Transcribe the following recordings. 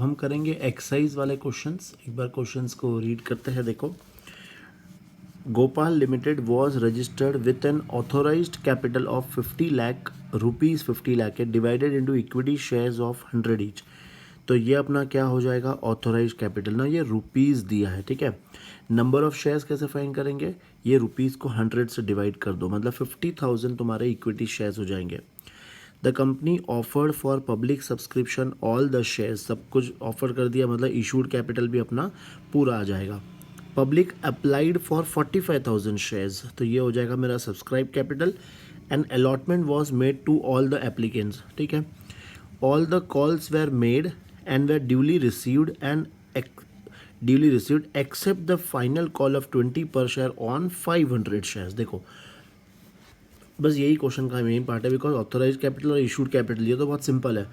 हम करेंगे एक्सरसाइज वाले क्वेश्चंस। एक बार क्वेश्चंस को रीड करते हैं। देखो, Gopal limited was registered with an authorised capital of 50 lakh rupees, 50 lakh है, divided into equity shares of 100 each. तो ये अपना क्या हो जाएगा, ऑथोराइज कैपिटल ना, ये रुपीज़ दिया है, ठीक है। नंबर ऑफ शेयर्स कैसे फाइंड करेंगे, ये रुपीज़ को 100 से डिवाइड कर दो, मतलब 50,000 तुम्हारे इक्विटी शेयर्स हो जाएंगे। The company offered for public subscription all the shares, सब कुछ ऑफर कर दिया, मतलब इशूड कैपिटल भी अपना पूरा आ जाएगा। पब्लिक अप्लाइड फॉर 45,000 शेयर्स, तो ये हो जाएगा मेरा subscribe capital. And allotment was made to all the applicants, ठीक है। All the calls were made and were duly received except the final call of 20 per share on 500 shares। देखो, बस यही क्वेश्चन का मेन पार्ट है, because authorise capital और issued capital ये तो बहुत सिंपल है।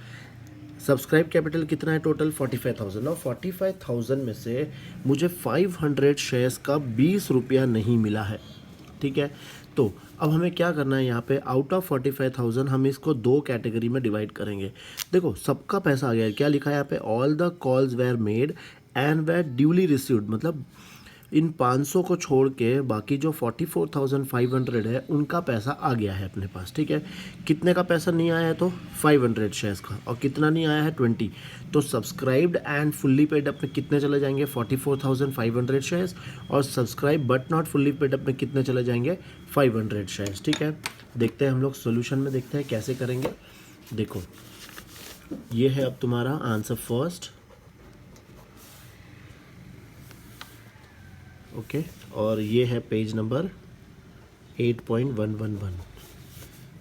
सब्सक्राइब कैपिटल कितना है टोटल, 45,000, और 45,000 में से मुझे 500 शेयर्स का 20 रुपया नहीं मिला है, ठीक है। तो अब हमें क्या करना है, यहाँ पे आउट ऑफ 45,000 हम इसको दो कैटेगरी में डिवाइड करेंगे। देखो, सबका पैसा आ गया है, क्या लिखा है यहाँ पे, all the calls were made and were duly received, मतलब इन 500 को छोड़ के बाकी जो 44,500 है उनका पैसा आ गया है अपने पास, ठीक है। कितने का पैसा नहीं आया है, तो 500 शेयर्स का, और कितना नहीं आया है, 20। तो subscribed and fully paid up में कितने चले जाएंगे, 44,500 शेयर्स, और subscribe but not fully paid up में कितने चले जाएंगे, 500 शेयर्स, ठीक है। देखते हैं हम लोग सोल्यूशन में, देखते हैं कैसे करेंगे। देखो, ये है अब तुम्हारा आंसर फर्स्ट, ओके, और ये है पेज नंबर 8.111,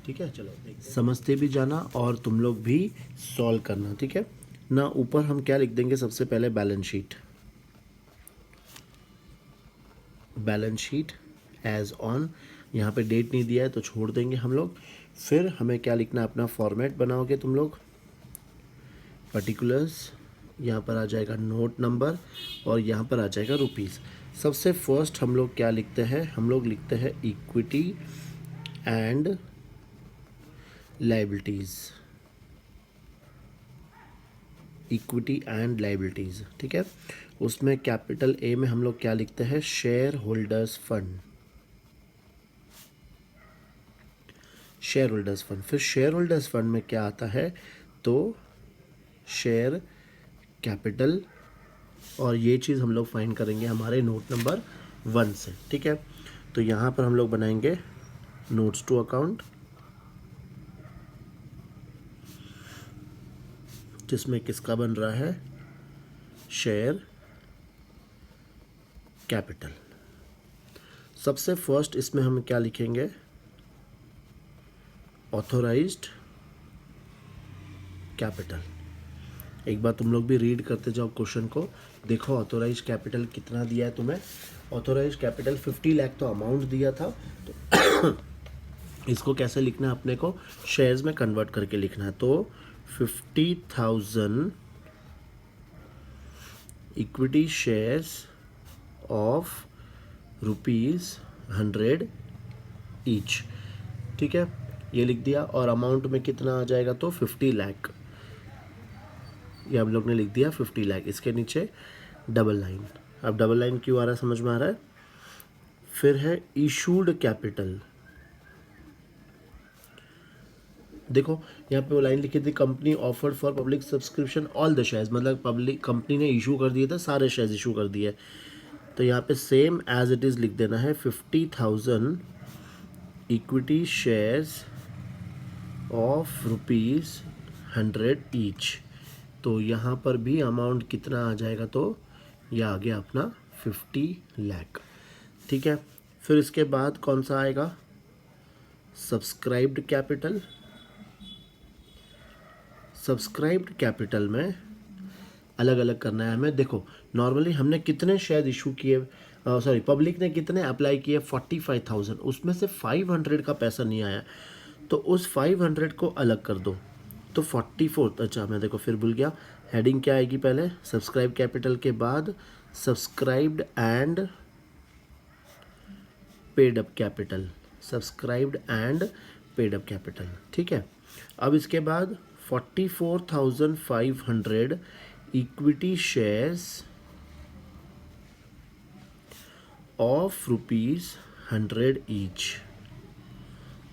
ठीक है। चलो समझते भी जाना और तुम लोग भी सॉल्व करना, ठीक है ना। ऊपर हम क्या लिख देंगे, सबसे पहले balance sheet, balance sheet as on, यहाँ पे डेट नहीं दिया है तो छोड़ देंगे हम लोग। फिर हमें क्या लिखना है, अपना फॉर्मेट बनाओगे तुम लोग, पर्टिकुलर्स, यहाँ पर आ जाएगा नोट नंबर, और यहाँ पर आ जाएगा रुपीज़। सबसे फर्स्ट हम लोग क्या लिखते हैं, हम लोग लिखते हैं equity and liabilities, equity and liabilities, ठीक है। उसमें कैपिटल ए में हम लोग क्या लिखते हैं, share holders fund, share holders fund. फिर शेयर होल्डर्स फंड में क्या आता है, तो शेयर कैपिटल, और ये चीज़ हम लोग फाइंड करेंगे हमारे नोट नंबर 1 से, ठीक है। तो यहाँ पर हम लोग बनाएंगे नोट्स टू अकाउंट, जिसमें किसका बन रहा है, शेयर कैपिटल। सबसे फर्स्ट इसमें हम क्या लिखेंगे, ऑथोराइज्ड कैपिटल। एक बार तुम लोग भी रीड करते जाओ क्वेश्चन को, देखो ऑथोराइज कैपिटल कितना दिया है तुम्हें। ऑथोराइज कैपिटल 50 लाख तो अमाउंट दिया था, तो इसको कैसे लिखना है, अपने को शेयर्स में कन्वर्ट करके लिखना है। तो 50,000 इक्विटी शेयर्स ऑफ ₹100 ईच, ठीक है, ये लिख दिया। और अमाउंट में कितना आ जाएगा, तो 50 लाख, ये हम लोग ने लिख दिया 50 लाख। इसके नीचे डबल लाइन, अब डबल लाइन क्यों आ रहा है, समझ में आ रहा है। फिर है इशूड कैपिटल, देखो यहाँ पे वो लाइन लिखी थी, company offered for public subscription all the shares, मतलब पब्लिक कंपनी ने इशू कर दिए थे, सारे शेयर्स इशू कर दिए। तो यहाँ पे सेम एज इट इज़ लिख देना है, 50,000 इक्विटी शेयर्स ऑफ ₹100 ईच। तो यहाँ पर भी अमाउंट कितना आ जाएगा, तो यह आ गया अपना 50 लाख, ठीक है। फिर इसके बाद कौन सा आएगा, सब्सक्राइब्ड कैपिटल। सब्सक्राइब्ड कैपिटल में अलग अलग करना है हमें। देखो, नॉर्मली हमने कितने शेयर इशू किए, सॉरी पब्लिक ने कितने अप्लाई किए, 45,000, उसमें से 500 का पैसा नहीं आया, तो उस 500 को अलग कर दो। तो 44, अच्छा मैं देखो फिर भूल गया, हेडिंग क्या आएगी पहले, सब्सक्राइब कैपिटल के बाद subscribed and paid up capital, subscribed and paid up capital, ठीक है। अब इसके बाद 44,500 इक्विटी शेयर्स ऑफ ₹100 ईच।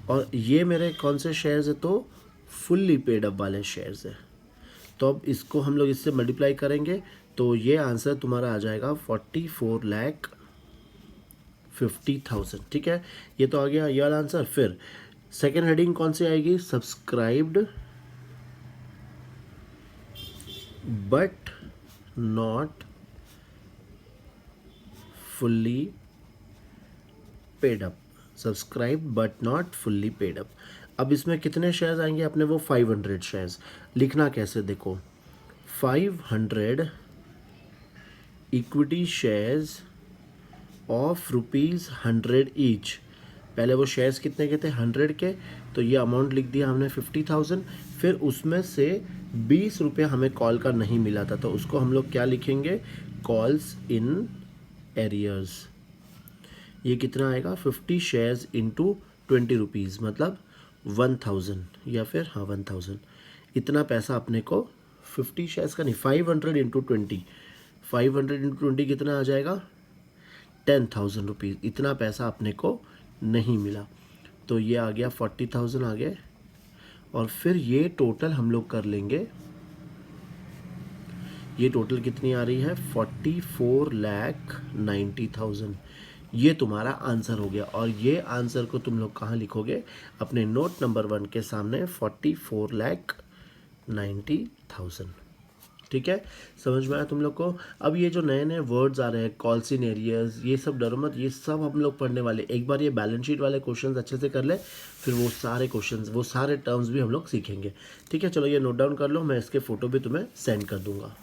और ये मेरे कौन से शेयर्स है, तो फुल्ली पेड अप वाले शेयर्स है। तो अब इसको हम लोग इससे मल्टीप्लाई करेंगे तो ये आंसर तुम्हारा आ जाएगा 44,50,000। ठीक है, ये तो आ गया ये वाला आंसर। फिर सेकेंड हेडिंग कौन सी आएगी, subscribed but not fully paid up. Subscribe but not fully paid up. अब इसमें कितने शेयर्स आएंगे अपने, वो 500 शेयर्स। लिखना कैसे, देखो 500 इक्विटी शेयर्स ऑफ ₹100 ईच। पहले वो शेयर्स कितने के थे, 100 के, तो ये अमाउंट लिख दिया हमने 50,000। फिर उसमें से 20 रुपये हमें कॉल का नहीं मिला था, तो उसको हम लोग क्या लिखेंगे, कॉल्स इन एरियर्स। ये कितना आएगा, 50 शेयर्स इंटू 20 रुपीज़, मतलब 1000, या फिर हाँ 1000। इतना पैसा अपने को 50 शेयर्स का नहीं, 500 इंटू 20, 500 इंटू 20 कितना आ जाएगा, 10,000 रुपीज़। इतना पैसा अपने को नहीं मिला, तो ये आ गया 40,000 आ गए। और फिर ये टोटल हम लोग कर लेंगे, ये टोटल कितनी आ रही है, 44,90,000। ये तुम्हारा आंसर हो गया। और ये आंसर को तुम लोग कहाँ लिखोगे, अपने नोट नंबर 1 के सामने, 44,90,000। ठीक है, समझ में आया तुम लोग को। अब ये जो नए नए वर्ड्स आ रहे हैं, कॉल्स इन एरियर्स, ये सब डरो मत, ये सब हम लोग पढ़ने वाले। एक बार ये बैलेंस शीट वाले क्वेश्चंस अच्छे से कर ले, फिर वो सारे क्वेश्चंस, वो सारे टर्म्स भी हम लोग सीखेंगे। ठीक है, चलो ये नोट डाउन कर लो, मैं इसके फ़ोटो भी तुम्हें सेंड कर दूंगा।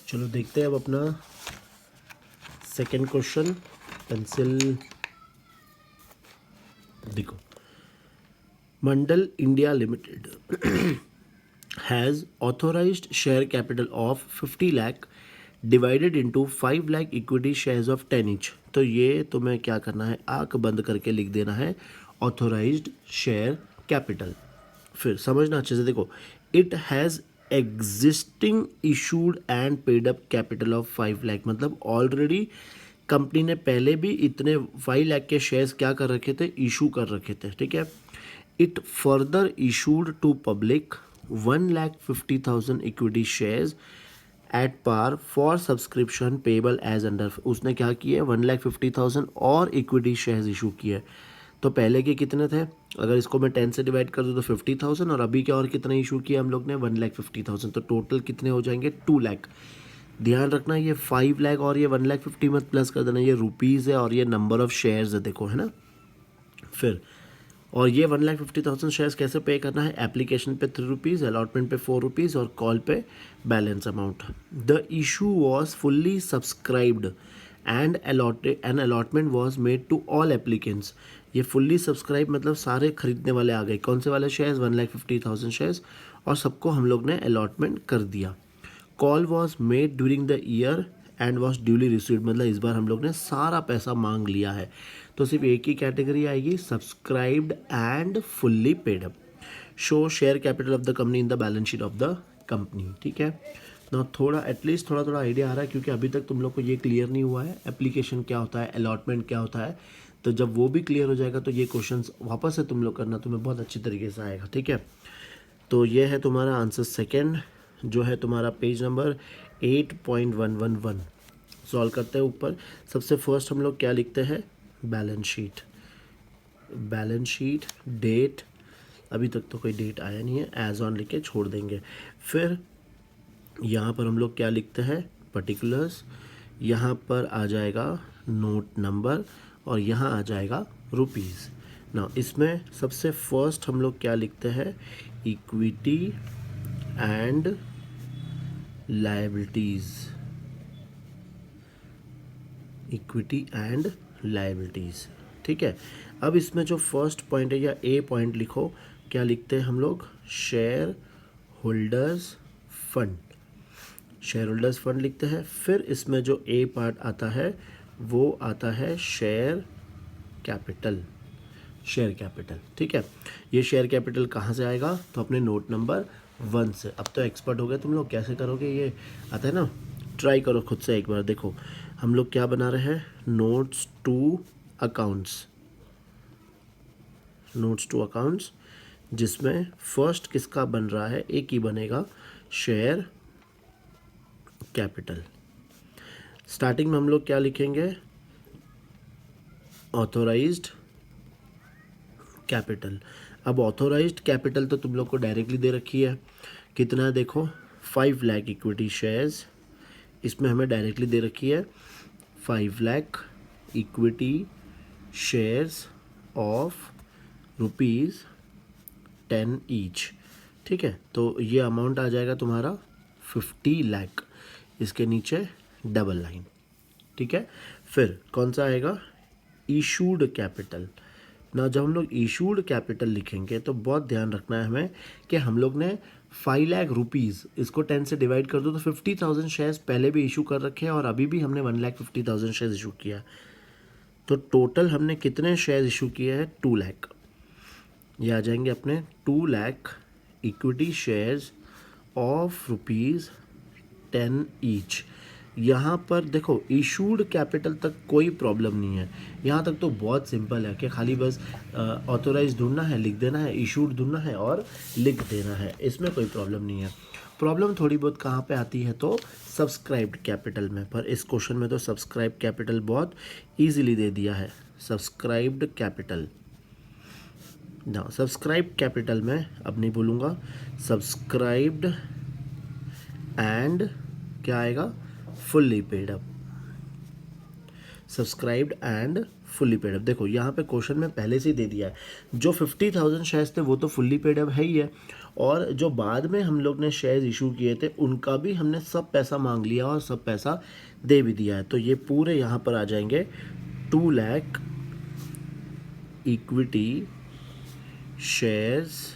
चलो देखते हैं अब अपना सेकेंड क्वेश्चन। पेंसिल देखो, Mandal India limited has authorised share capital of 50 lakh divided into 5 lakh equity shares of 10 each. तो ये तुम्हें क्या करना है, आंख बंद करके लिख देना है ऑथोराइज्ड शेयर कैपिटल। फिर समझना अच्छे से, देखो it has existing issued and paid up capital of 5 lakh, मतलब ऑलरेडी कंपनी ने पहले भी इतने 5 लाख के शेयर्स क्या कर रखे थे, इशू कर रखे थे। ठीक है, it further issued to public 1,50,000 equity shares at par for subscription payable as under. उसने क्या किया है, 1,50,000 और इक्विटी शेयर्स इशू किए। तो पहले के कितने थे, अगर इसको मैं 10 से डिवाइड कर दूँ तो 50,000, और अभी क्या और कितने इशू किया हम लोग ने, 1,50,000। तो टोटल कितने हो जाएंगे, 2 लाख। ध्यान रखना ये 5 लाख और ये 1,50,000 मत प्लस कर देना, ये रुपीज़ है और ये नंबर ऑफ शेयर्स है, देखो है ना। फिर और ये 1,50,000 शेयर्स कैसे पे करना है, एप्लीकेशन पे 3 रुपीज़, अलॉटमेंट पे 4 रुपीज़ और कॉल पे balance amount. The issue was fully subscribed and an allotment was made to all applicants. ये फुल्ली सब्सक्राइब मतलब सारे खरीदने वाले आ गए, कौन से वाले शेयर्स, 1,50,000 शेयर्स, और सबको हम लोग ने अलॉटमेंट कर दिया। Call was made during the year and was duly received, मतलब इस बार हम लोग ने सारा पैसा मांग लिया है। तो सिर्फ एक ही कैटेगरी आएगी, subscribed and fully paid up. Show share capital of the company in the balance sheet of the company. ठीक है ना, थोड़ा एटलीस्ट थोड़ा आइडिया आ रहा है, क्योंकि अभी तक तुम लोग को ये क्लियर नहीं हुआ है एप्लीकेशन क्या होता है, अलॉटमेंट क्या होता है। तो जब वो भी क्लियर हो जाएगा तो ये क्वेश्चन वापस से तुम लोग करना, तुम्हें बहुत अच्छी तरीके से आएगा। ठीक है, तो ये है तुम्हारा आंसर सेकेंड, जो है तुम्हारा पेज नंबर 8.111। सॉल्व करते हैं ऊपर। सबसे फर्स्ट हम लोग क्या लिखते हैं, balance sheet. Balance sheet, date, अभी तक तो कोई डेट आया नहीं है, एज ऑन लिख के छोड़ देंगे। फिर यहाँ पर हम लोग क्या लिखते हैं, पर्टिकुलर्स। यहाँ पर आ जाएगा नोट नंबर और यहाँ आ जाएगा रुपीज़। ना इसमें सबसे फर्स्ट हम लोग क्या लिखते हैं, equity and liabilities. Equity and liabilities. ठीक है, अब इसमें जो फर्स्ट पॉइंट है या ए पॉइंट लिखो, क्या लिखते हैं हम लोग, share holders fund. Share holders fund लिखते हैं। फिर इसमें जो ए पार्ट आता है वो आता है शेयर कैपिटल। Share capital. ठीक है, ये शेयर कैपिटल कहाँ से आएगा, तो अपने नोट नंबर 1 से। अब तो एक्सपर्ट हो गए तुम लोग, कैसे करोगे ये आता है ना, ट्राई करो खुद से एक बार। देखो हम लोग क्या बना रहे हैं, notes to accounts, notes to accounts, जिसमें फर्स्ट किसका बन रहा है, एक ही बनेगा, शेयर कैपिटल। स्टार्टिंग में हम लोग क्या लिखेंगे, ऑथोराइज्ड कैपिटल। अब ऑथोराइज्ड कैपिटल तो तुम लोग को डायरेक्टली दे रखी है, कितना है देखो, 5 लाख इक्विटी शेयर्स, इसमें हमें डायरेक्टली दे रखी है 5 lakh equity shares of ₹10 each. ठीक है, तो ये अमाउंट आ जाएगा तुम्हारा 50 लाख, इसके नीचे डबल लाइन। ठीक है, फिर कौन सा आएगा, इशूड कैपिटल ना। जब हम लोग इशूड कैपिटल लिखेंगे तो बहुत ध्यान रखना है हमें कि हम लोग ने 5 लाख रुपीज़, इसको 10 से डिवाइड कर दो तो 50,000 शेयर्स पहले भी इशू कर रखे हैं और अभी भी हमने 1,50,000 शेयर्स इशू किया। तो टोटल हमने कितने शेयर्स इशू किए हैं, 2 लाख। ये आ जाएंगे अपने 2 lakh equity shares of ₹10 each. यहाँ पर देखो इशूड कैपिटल तक कोई प्रॉब्लम नहीं है, यहाँ तक तो बहुत सिंपल है कि खाली बस ऑथोराइज ढूंढना है, लिख देना है, इशूड ढूंढना है और लिख देना है, इसमें कोई प्रॉब्लम नहीं है। प्रॉब्लम थोड़ी बहुत कहाँ पे आती है, तो सब्सक्राइब्ड कैपिटल में। पर इस क्वेश्चन में तो सब्सक्राइब्ड कैपिटल बहुत ईजिली दे दिया है, सब्सक्राइब्ड कैपिटल ना। सब्सक्राइब्ड कैपिटल में अब नहीं बोलूँगा, सब्सक्राइब्ड एंड क्या आएगा, fully paid up, subscribed and fully paid up. देखो यहाँ पे क्वेश्चन में पहले से ही दे दिया है, जो 50,000 शेयर्स थे वो तो फुल्ली पेड अप है ही है, और जो बाद में हम लोग ने शेयर्स इशू किए थे उनका भी हमने सब पैसा मांग लिया और सब पैसा दे भी दिया है। तो ये पूरे यहाँ पर आ जाएंगे 2 lakh equity shares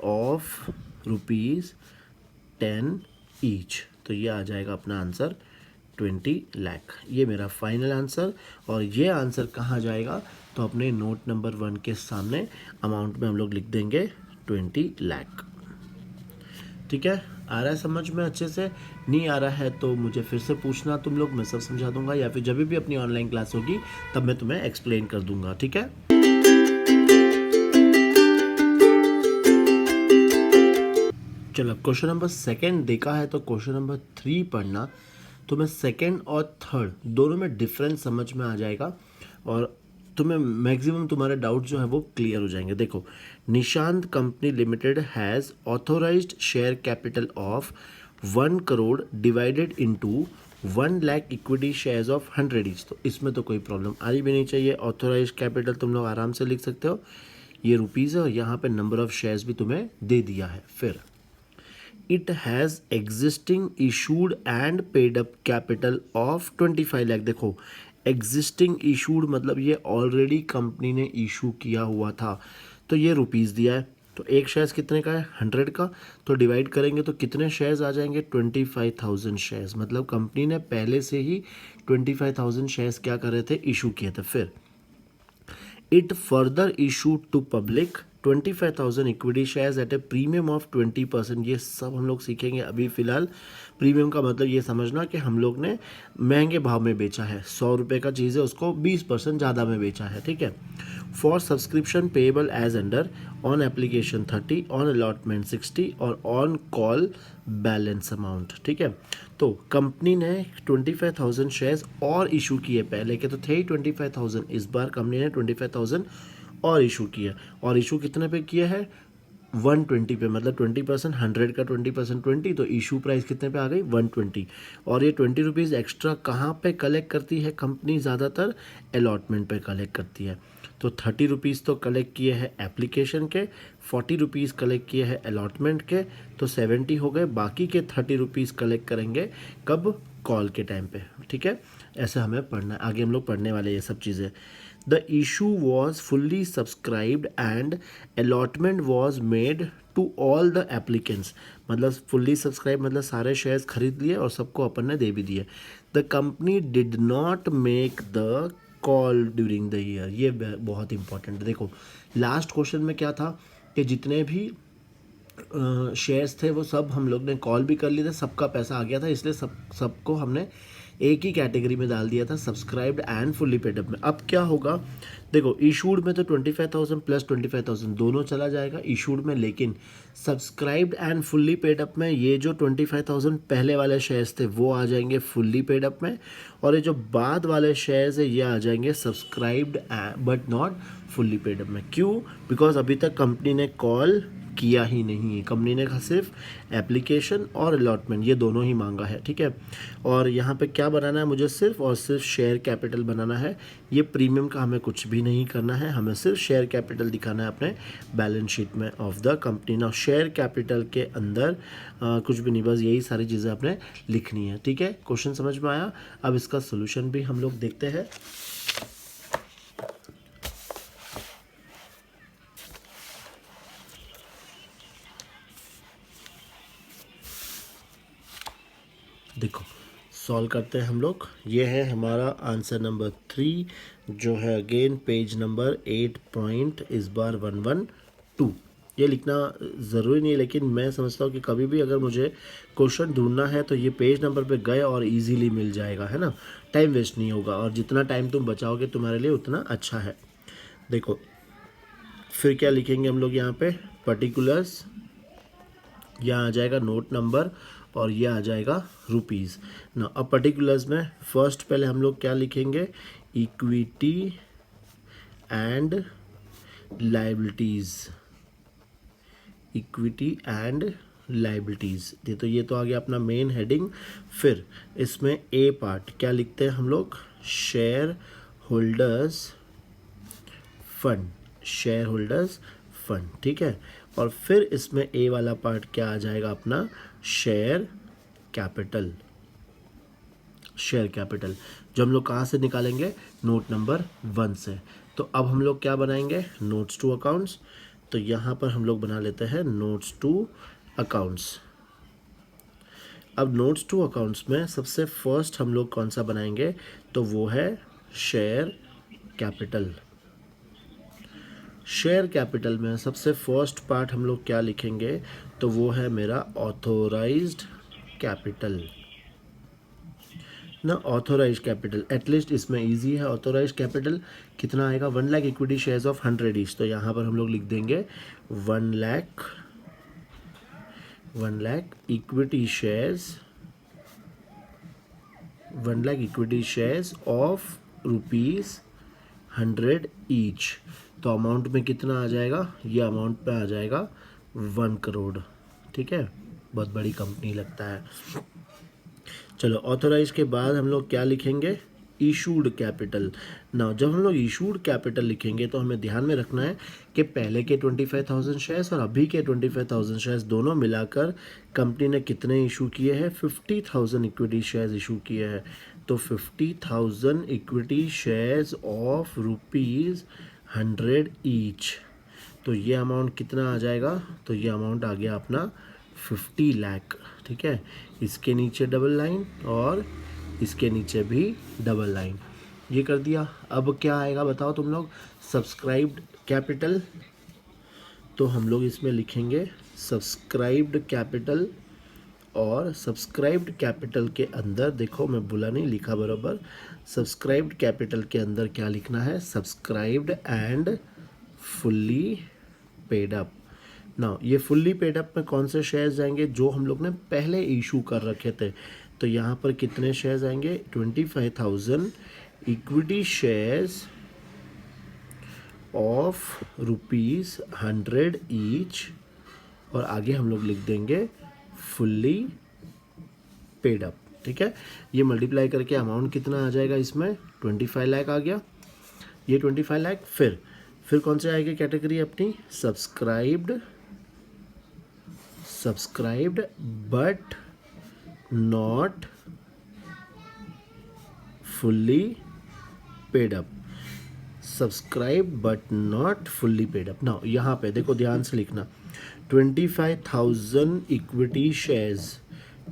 of ₹10 each. तो ये आ जाएगा अपना आंसर 20 लाख। ये मेरा फाइनल आंसर, और ये आंसर कहाँ जाएगा, तो अपने नोट नंबर 1 के सामने अमाउंट में हम लोग लिख देंगे 20 लाख। ठीक है, आ रहा है समझ में अच्छे से, नहीं आ रहा है तो मुझे फिर से पूछना तुम लोग, मैं सब समझा दूंगा, या फिर जब भी अपनी ऑनलाइन क्लास होगी तब मैं तुम्हें एक्सप्लेन कर दूंगा। ठीक है, चलो क्वेश्चन नंबर 2 देखा है तो क्वेश्चन नंबर 3 पढ़ना, तो मैं 2 और 3 दोनों में डिफरेंस समझ में आ जाएगा और तुम्हें मैक्सिमम तुम्हारे डाउट जो है वो क्लियर हो जाएंगे। देखो, Nishant company limited has authorised share capital of 1 crore divided into 1 lakh equity shares of 100 each. तो इसमें तो कोई प्रॉब्लम आ ही भी नहीं चाहिए, ऑथोराइज्ड कैपिटल तुम लोग आराम से लिख सकते हो, ये रुपीज़ है और यहाँ पे नंबर ऑफ शेयर्स भी तुम्हें दे दिया है। फिर it has existing issued and paid up capital of 25 lakh. देखो एग्जिस्टिंग इशूड मतलब ये ऑलरेडी कंपनी ने इशू किया हुआ था, तो ये रुपीज़ दिया है, तो एक शेयर्स कितने का है, 100 का, तो डिवाइड करेंगे तो कितने शेयर्स आ जाएंगे, 25,000 शेयर्स। मतलब कंपनी ने पहले से ही 25,000 शेयर्स क्या कर रहे थे, इशू किए थे। फिर it further issued to public 25,000 equity shares at a premium of 20%। ये सब हम लोग सीखेंगे अभी फ़िलहाल। प्रीमियम का मतलब ये समझना कि हम लोग ने महंगे भाव में बेचा है, 100 रुपये का चीज़ है उसको 20% ज़्यादा में बेचा है। ठीक है, for subscription payable as under on application 30, on allotment 60 और ऑन कॉल बैलेंस अमाउंट। ठीक है, तो कंपनी ने 25,000 शेयर्स और इशू किए, पहले के तो थे ही 25,000, इस बार कंपनी ने 25,000 और इशू किया, और इशू कितने पे किया है, 120 पे, मतलब 20%, 100 का 20% 20, तो इशू प्राइस कितने पे आ गई, 120। और ये 20 रुपीज़ एक्स्ट्रा कहाँ पे कलेक्ट करती है कंपनी, ज़्यादातर अलॉटमेंट पे कलेक्ट करती है। तो 30 रुपीज़ तो कलेक्ट किए हैं एप्लीकेशन के, 40 रुपीज़ कलेक्ट किए हैं अलॉटमेंट के, तो 70 हो गए। बाकी के 30 रुपीज़ कलेक्ट करेंगे कब, कॉल के टाइम पे। ठीक है, ऐसे हमें पढ़ना है, आगे हम लोग पढ़ने वाले ये सब चीज़ें। The issue was fully subscribed and allotment was made to all the applicants। मतलब fully subscribed मतलब सारे शेयर्स खरीद लिए और सबको अपन ने दे भी दिए। The company did not make the call during the year, ये बहुत इंपॉर्टेंट है। देखो लास्ट क्वेश्चन में क्या था कि जितने भी शेयर्स थे वो सब हम लोग ने कॉल भी कर लिए थे, सबका पैसा आ गया था, इसलिए सबको हमने एक ही कैटेगरी में डाल दिया था, subscribed and fully paid up में। अब क्या होगा, देखो इशूड में तो 25,000 प्लस 25,000 दोनों चला जाएगा इशूड में, लेकिन subscribed and fully paid up में ये जो 25,000 पहले वाले शेयर्स थे वो आ जाएंगे फुल्ली पेड अप में, और ये जो बाद वाले शेयर्स है ये आ जाएंगे subscribed but not fully paid up में। क्यों? बिकॉज अभी तक कंपनी ने कॉल किया ही नहीं है, कंपनी ने सिर्फ एप्लीकेशन और अलॉटमेंट ये दोनों ही मांगा है, ठीक है। और यहाँ पे क्या बनाना है, मुझे सिर्फ और सिर्फ शेयर कैपिटल बनाना है। ये प्रीमियम का हमें कुछ भी नहीं करना है, हमें सिर्फ शेयर कैपिटल दिखाना है अपने बैलेंस शीट में ऑफ द कंपनी। ना शेयर कैपिटल के अंदर कुछ भी नहीं, बस यही सारी चीज़ें आपने लिखनी है, ठीक है। क्वेश्चन समझ में आया? अब इसका सोल्यूशन भी हम लोग देखते हैं। देखो सॉल्व करते हैं हम लोग। ये है हमारा आंसर नंबर 3 जो है अगेन पेज नंबर 8.112। ये लिखना ज़रूरी नहीं है, लेकिन मैं समझता हूँ कि कभी भी अगर मुझे क्वेश्चन ढूंढना है तो ये पेज नंबर पे गए और इजीली मिल जाएगा, है ना, टाइम वेस्ट नहीं होगा, और जितना टाइम तुम बचाओगे तुम्हारे लिए उतना अच्छा है। देखो फिर क्या लिखेंगे हम लोग यहाँ पे, पर्टिकुलर्स, यहाँ आ जाएगा नोट नंबर और ये आ जाएगा रुपीज़ ना। अब पर्टिकुलर्स में फर्स्ट पहले हम लोग क्या लिखेंगे, equity and liabilities, equity and liabilities, ये तो आ गया अपना मेन हेडिंग। फिर इसमें ए पार्ट क्या लिखते हैं हम लोग, share holders fund, share holders fund, ठीक है। और फिर इसमें ए वाला पार्ट क्या आ जाएगा अपना, शेयर कैपिटल, शेयर कैपिटल जो हम लोग कहाँ से निकालेंगे, नोट नंबर 1 से। तो अब हम लोग क्या बनाएंगे, नोट्स टू अकाउंट्स। तो यहाँ पर हम लोग बना लेते हैं नोट्स टू अकाउंट्स। अब नोट्स टू अकाउंट्स में सबसे फर्स्ट हम लोग कौन सा बनाएंगे, तो वो है शेयर कैपिटल। शेयर कैपिटल में सबसे फर्स्ट पार्ट हम लोग क्या लिखेंगे, तो वो है मेरा ऑथोराइज्ड कैपिटल ना, ऑथोराइज कैपिटल एटलीस्ट इसमें इजी है। ऑथोराइज कैपिटल कितना आएगा, 1 lakh equity shares of 100 each. तो यहाँ पर हम लोग लिख देंगे 1 lakh equity shares, 1 lakh equity shares of ₹100 each. तो अमाउंट में कितना आ जाएगा, ये अमाउंट पे आ जाएगा 1 करोड़, ठीक है। बहुत बड़ी कंपनी लगता है। चलो ऑथोराइज के बाद हम लोग क्या लिखेंगे, इशूड कैपिटल। ना जब हम लोग इशूड कैपिटल लिखेंगे तो हमें ध्यान में रखना है कि पहले के 25,000 शेयर्स और अभी के 25,000 शेयर्स दोनों मिलाकर कंपनी ने कितने इशू किए हैं, 50,000 इक्विटी शेयर्स इशू किए हैं। तो 50,000 इक्विटी शेयर्स ऑफ ₹100 ईच। तो ये अमाउंट कितना आ जाएगा, तो ये अमाउंट आ गया अपना 50 लाख, ठीक है। इसके नीचे डबल लाइन और इसके नीचे भी डबल लाइन, ये कर दिया। अब क्या आएगा बताओ तुम लोग, सब्सक्राइब्ड कैपिटल। तो हम लोग इसमें लिखेंगे सब्सक्राइब्ड कैपिटल, और सब्सक्राइब्ड कैपिटल के अंदर देखो मैं भूला नहीं, लिखा बराबर, सब्सक्राइब्ड कैपिटल के अंदर क्या लिखना है, subscribed and fully paid up. ना ये फुल्ली पेड अप में कौन से शेयर्स जाएंगे, जो हम लोग ने पहले इशू कर रखे थे। तो यहाँ पर कितने शेयर्स आएंगे, 25,000 इक्विटी शेयर्स ऑफ ₹100 ईच, और आगे हम लोग लिख देंगे फुल्ली पेड अप, ठीक है। ये मल्टीप्लाई करके अमाउंट कितना आ जाएगा, इसमें 25 लाख आ गया, ये 25 लाख। फिर कौन से आएगी कैटेगरी अपनी, subscribed but not fully paid up, subscribe but not fully paid up. ना यहाँ पे देखो ध्यान से लिखना, 25,000 equity shares,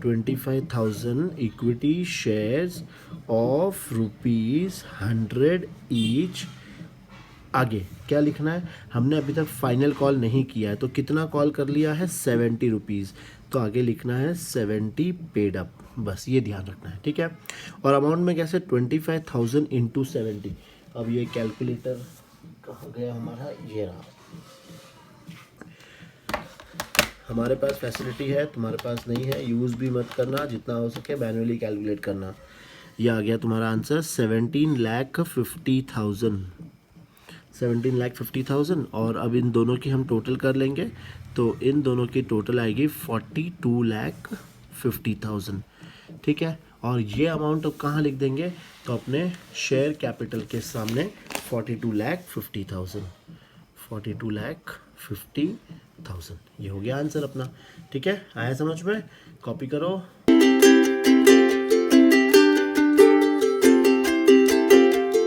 25,000 equity shares of ₹100 each. आगे क्या लिखना है, हमने अभी तक फाइनल कॉल नहीं किया है तो कितना कॉल कर लिया है, ₹70। तो आगे लिखना है 70 पेड अप, बस ये ध्यान रखना है, ठीक है। और अमाउंट में कैसे, 25,000 इंटू 70। अब ये कैलकुलेटर कहाँ गया हमारा, ये रहा। हमारे पास फैसिलिटी है, तुम्हारे पास नहीं है, यूज़ भी मत करना, जितना हो सके मैनुअली कैलकुलेट करना। ये आ गया तुम्हारा आंसर 17,50,000, 17,50,000। और अब इन दोनों की हम टोटल कर लेंगे तो इन दोनों की टोटल आएगी 42,50,000, ठीक है। और ये अमाउंट अब कहाँ लिख देंगे, तो अपने शेयर कैपिटल के सामने 42,50,000, 42,50,000, ये हो गया आंसर अपना, ठीक है। आया समझ में, कॉपी करो।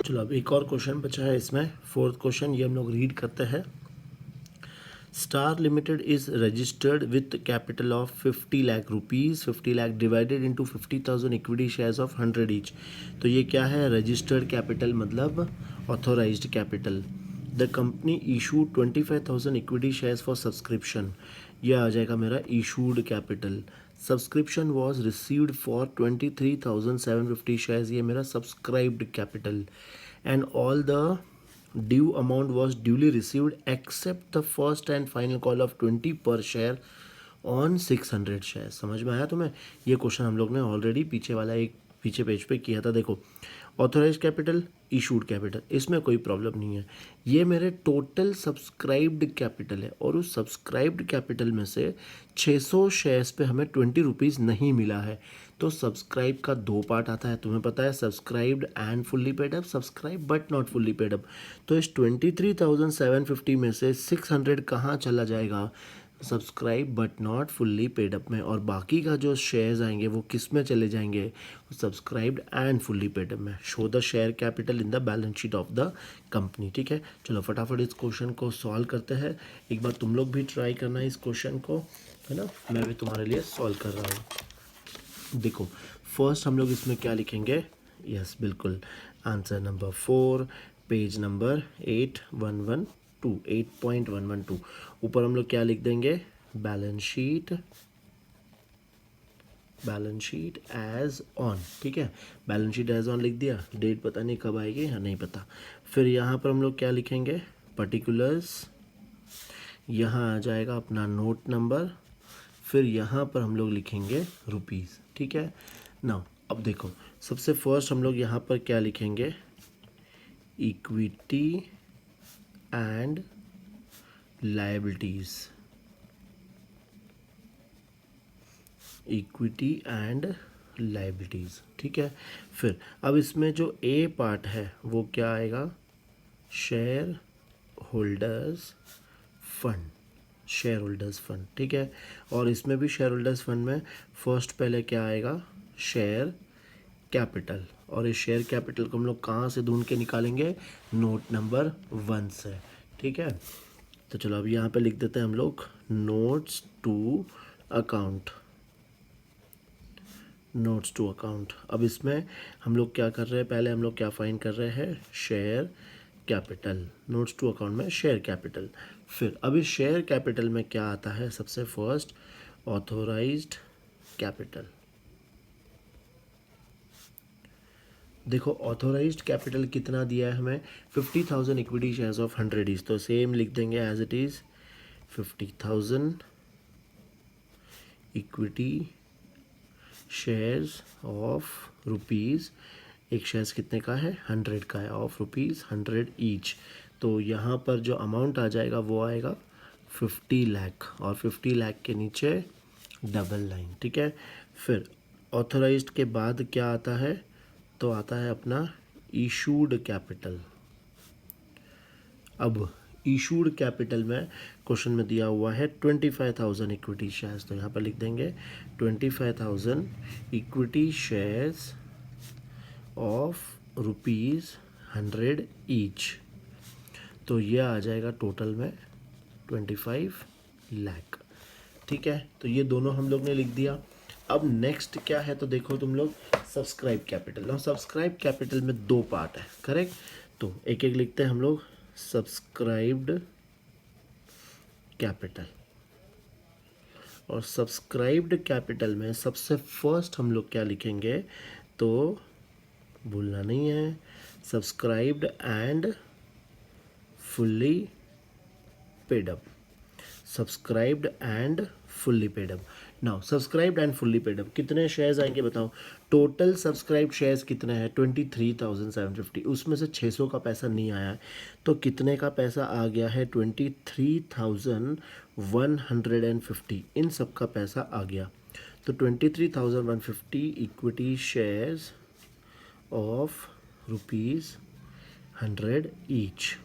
चलो अब एक और क्वेश्चन बचा है इसमें, फोर्थ क्वेश्चन, ये हम लोग रीड करते हैं। Star Limited is registered with capital of 50 lakh rupees, 50 lakh divided into 50,000 equity shares of 100 each. तो ये क्या है, रजिस्टर्ड कैपिटल मतलब authorised capital. The company issued 25,000 equity shares for subscription, यह आ जाएगा मेरा issued capital. Subscription was received for 23,750 shares, ये मेरा subscribed capital. And all the due amount was duly received except the first and final call of 20 पर share on 600 share. समझ में आया तुम्हें, ये क्वेश्चन हम लोग ने ऑलरेडी पीछे वाला एक पीछे पेज पे किया था। देखो ऑथोराइज कैपिटल, इशूड कैपिटल, इसमें कोई प्रॉब्लम नहीं है। ये मेरे टोटल सब्सक्राइब्ड कैपिटल है और उस सब्सक्राइब्ड कैपिटल में से 600 शेयर्स पे हमें 20 रुपीज़ नहीं मिला है। तो सब्सक्राइब का दो पार्ट आता है, तुम्हें पता है, subscribed and fully paid up, subscribe but not fully paid up. तो इस 23,750 में से 600 कहाँ चला जाएगा, subscribe but not fully paid up में। और बाकी का जो शेयर्स आएंगे वो किस में चले जाएंगे, subscribed and fully paid up में। Show the share capital in the balance sheet of the company, ठीक है। चलो फटाफट इस क्वेश्चन को सॉल्व करते हैं। एक बार तुम लोग भी ट्राई करना इस क्वेश्चन को, है ना, मैं भी तुम्हारे लिए सॉल्व कर रहा हूँ। देखो फर्स्ट हम लोग इसमें क्या लिखेंगे, यस बिल्कुल, आंसर नंबर 4, पेज नंबर 8.112। ऊपर हम लोग क्या लिख देंगे, बैलेंस शीट एज ऑन, ठीक है। बैलेंस शीट एज ऑन लिख दिया, डेट पता नहीं कब आएगी, हाँ नहीं पता। फिर यहाँ पर हम लोग क्या लिखेंगे, पर्टिकुलर्स, यहाँ आ जाएगा अपना नोट नंबर, फिर यहाँ पर हम लोग लिखेंगे रुपीज़, ठीक है ना। अब देखो सबसे फर्स्ट हम लोग यहाँ पर क्या लिखेंगे, equity and liabilities, equity and liabilities, ठीक है। फिर अब इसमें जो ए पार्ट है वो क्या आएगा, share holders fund, share holders fund, ठीक है। और इसमें भी शेयर होल्डर्स फंड में फर्स्ट पहले क्या आएगा, शेयर कैपिटल। और इस शेयर कैपिटल को हम लोग कहाँ से ढूंढ के निकालेंगे, नोट नंबर 1 से, ठीक है। तो चलो अब यहाँ पे लिख देते हैं हम लोग notes to account, notes to account. अब इसमें हम लोग क्या कर रहे हैं, पहले हम लोग क्या फाइंड कर रहे हैं, share capital, notes to account में शेयर कैपिटल। फिर अब इस शेयर कैपिटल में क्या आता है, सबसे फर्स्ट ऑथोराइज्ड कैपिटल। देखो ऑथोराइज्ड कैपिटल कितना दिया है हमें, 50,000 इक्विटी शेयर्स ऑफ 100 ईच, तो सेम लिख देंगे as it is 50,000 equity shares of rupees, एक शेयर्स कितने का है, 100 का है, ऑफ रुपीज़ 100 ईच। तो यहाँ पर जो अमाउंट आ जाएगा वो आएगा 50 लाख, और 50 लाख के नीचे डबल लाइन, ठीक है। फिर ऑथोराइज्ड के बाद क्या आता है, तो आता है अपना इशूड कैपिटल। अब इशूड कैपिटल में क्वेश्चन में दिया हुआ है 25,000 इक्विटी शेयर्स, तो यहाँ पर लिख देंगे 25,000 इक्विटी शेयर्स ऑफ ₹100 ईच। तो ये आ जाएगा टोटल में 25 लाख, ठीक है। तो ये दोनों हम लोग ने लिख दिया। अब नेक्स्ट क्या है तो देखो तुम लोग, subscribe capital. Now subscribe capital में दो पार्ट है, करेक्ट। तो एक एक लिखते हैं हम लोग, सब्सक्राइब्ड कैपिटल। और सब्सक्राइब्ड कैपिटल में सबसे फर्स्ट हम लोग क्या लिखेंगे, तो भूलना नहीं है, subscribed and fully paid up. Subscribed and fully paid up. Now subscribed and fully paid up कितने शेयर्स आएंगे बताओ। टोटल सब्सक्राइब्ड शेयर्स कितने हैं, 23,750। उसमें से 600 का पैसा नहीं आया है, तो कितने का पैसा आ गया है, 23,150। इन सब का पैसा आ गया। तो 23,150 इक्विटी शेयर्स ऑफ ₹100 ईच।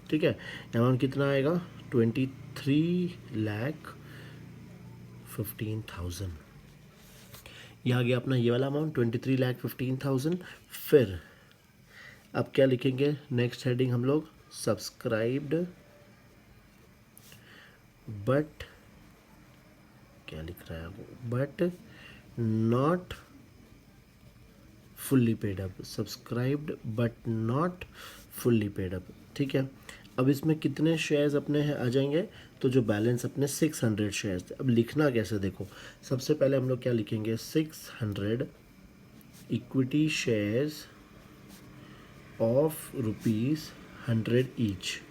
ठीक है, अमाउंट कितना आएगा, 23,15,000। यह आ गया अपना ये वाला अमाउंट 23,15,000। फिर अब क्या लिखेंगे, नेक्स्ट हेडिंग हम लोग, सब्सक्राइब्ड बट, क्या लिख रहा है वो, but not fully paid up. Subscribed but not fully paid up. ठीक है, अब इसमें कितने शेयर्स अपने हैं आ जाएंगे, तो जो बैलेंस अपने 600 शेयर्स थे। अब लिखना कैसे देखो, सबसे पहले हम लोग क्या लिखेंगे, 600 इक्विटी शेयर्स ऑफ ₹100 ईच।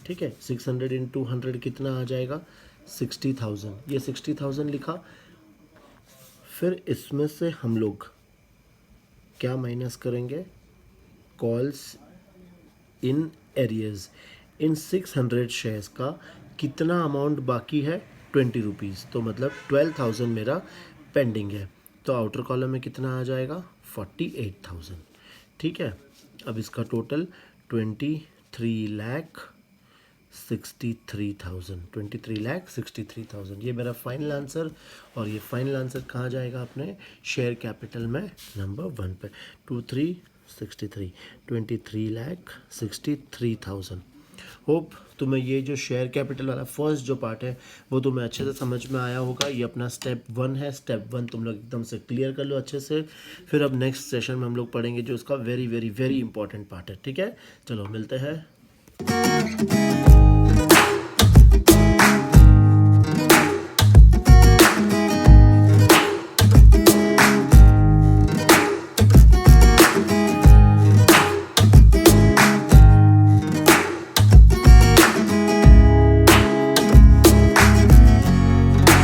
ठीक है, 600 इंटू 100 कितना आ जाएगा, 60,000। ये 60,000 लिखा। फिर इसमें से हम लोग क्या माइनस करेंगे, calls in arrears. In 600 shares का कितना अमाउंट बाकी है, ₹20। तो मतलब 12,000 मेरा पेंडिंग है। तो आउटर कॉलम में कितना आ जाएगा, 48,000। ठीक है, अब इसका टोटल 23,63,000। ये मेरा फाइनल आंसर। और ये फाइनल आंसर कहाँ जाएगा, अपने शेयर कैपिटल में नंबर 1 पे, 23,63,000। होप तुम्हें ये जो शेयर कैपिटल वाला फर्स्ट जो पार्ट है वो तुम्हें अच्छे से समझ में आया होगा। ये अपना स्टेप 1 है। स्टेप 1 तुम लोग एकदम से क्लियर कर लो अच्छे से। फिर अब नेक्स्ट सेशन में हम लोग पढ़ेंगे जो इसका very very very important part है। ठीक है, चलो मिलते हैं।